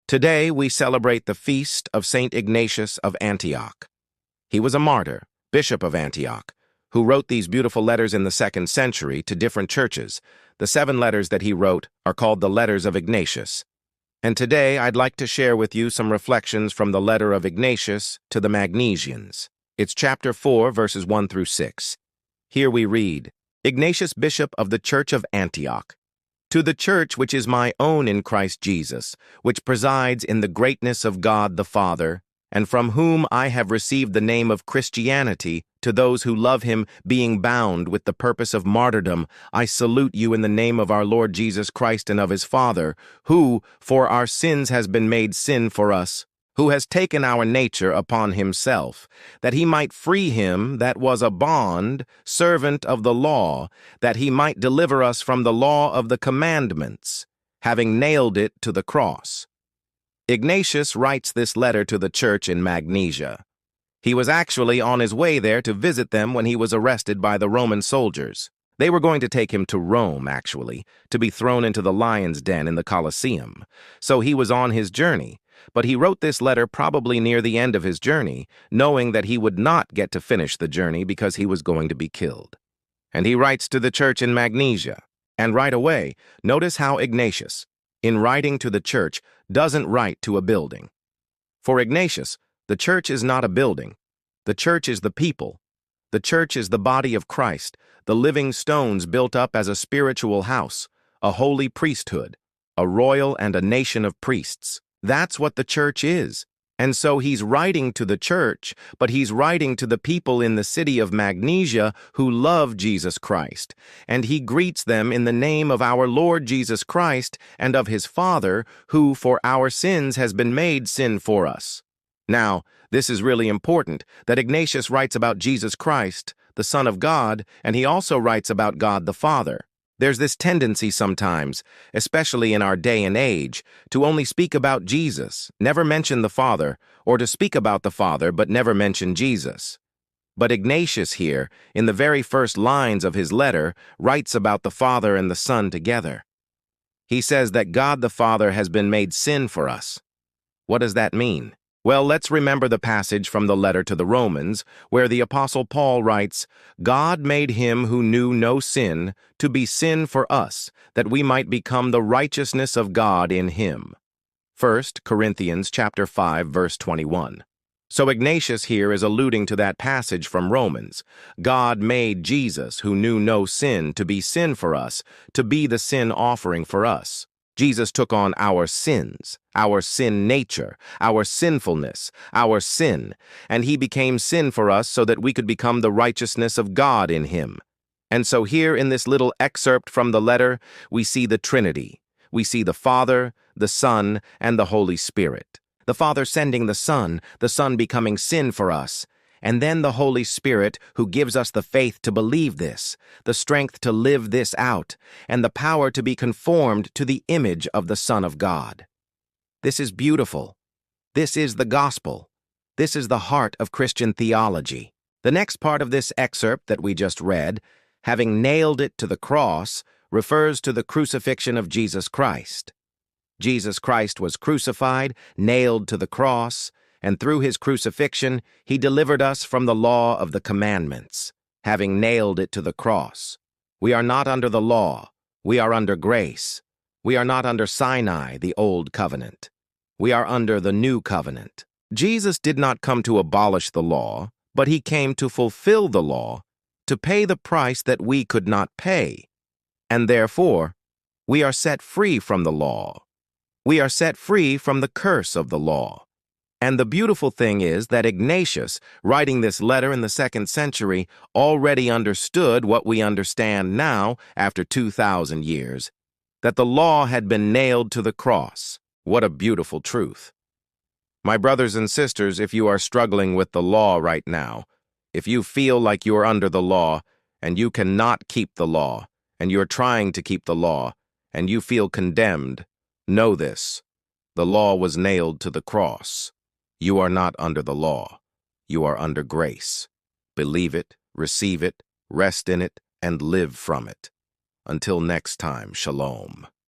Today, we celebrate the feast of St. Ignatius of Antioch. He was a martyr, bishop of Antioch, who wrote these beautiful letters in the 2nd century to different churches. The 7 letters that he wrote are called the Letters of Ignatius. And today, I'd like to share with you some reflections from the letter of Ignatius to the Magnesians. It's chapter 4, verses 1 through 6. Here we read, Ignatius, bishop of the Church of Antioch, to the church which is my own in Christ Jesus, which presides in the greatness of God the Father, and from whom I have received the name of Christianity, to those who love him, being bound with the purpose of martyrdom, I salute you in the name of our Lord Jesus Christ and of his Father, who, for our sins has been made sin for us, who has taken our nature upon himself, that he might free him that was a bond, servant of the law, that he might deliver us from the law of the commandments, having nailed it to the cross. Ignatius writes this letter to the church in Magnesia. He was actually on his way there to visit them when he was arrested by the Roman soldiers. They were going to take him to Rome, actually, to be thrown into the lion's den in the Colosseum. So he was on his journey. But he wrote this letter probably near the end of his journey, knowing that he would not get to finish the journey because he was going to be killed. And he writes to the church in Magnesia. And right away, notice how Ignatius, in writing to the church, doesn't write to a building. For Ignatius, the church is not a building. The church is the people. The church is the body of Christ, the living stones built up as a spiritual house, a holy priesthood, a royal and a nation of priests. That's what the church is. And so he's writing to the church, but he's writing to the people in the city of Magnesia who love Jesus Christ. And he greets them in the name of our Lord Jesus Christ and of his Father, who for our sins has been made sin for us. Now, this is really important, that Ignatius writes about Jesus Christ, the Son of God, and he also writes about God the Father. There's this tendency sometimes, especially in our day and age, to only speak about Jesus, never mention the Father, or to speak about the Father but never mention Jesus. But Ignatius here, in the very first lines of his letter, writes about the Father and the Son together. He says that God the Father has been made sin for us. What does that mean? Well, let's remember the passage from the letter to the Romans, where the Apostle Paul writes, God made him who knew no sin to be sin for us, that we might become the righteousness of God in him. 1 Corinthians chapter 5, verse 21. So Ignatius here is alluding to that passage from Romans. God made Jesus, who knew no sin, to be sin for us, to be the sin offering for us. Jesus took on our sins, our sin nature, our sinfulness, our sin, and he became sin for us so that we could become the righteousness of God in him. And so here in this little excerpt from the letter, we see the Trinity. We see the Father, the Son, and the Holy Spirit. The Father sending the Son becoming sin for us, and then the Holy Spirit who gives us the faith to believe this, the strength to live this out, and the power to be conformed to the image of the Son of God. This is beautiful. This is the gospel. This is the heart of Christian theology. The next part of this excerpt that we just read, having nailed it to the cross, refers to the crucifixion of Jesus Christ. Jesus Christ was crucified, nailed to the cross, and through his crucifixion, he delivered us from the law of the commandments, having nailed it to the cross. We are not under the law. We are under grace. We are not under Sinai, the old covenant. We are under the new covenant. Jesus did not come to abolish the law, but he came to fulfill the law, to pay the price that we could not pay. And therefore, we are set free from the law. We are set free from the curse of the law. And the beautiful thing is that Ignatius, writing this letter in the 2nd century, already understood what we understand now after 2,000 years, that the law had been nailed to the cross. What a beautiful truth. My brothers and sisters, if you are struggling with the law right now, if you feel like you are under the law and you cannot keep the law, and you're trying to keep the law, and you feel condemned, know this: the law was nailed to the cross. You are not under the law. You are under grace. Believe it, receive it, rest in it, and live from it. Until next time, shalom.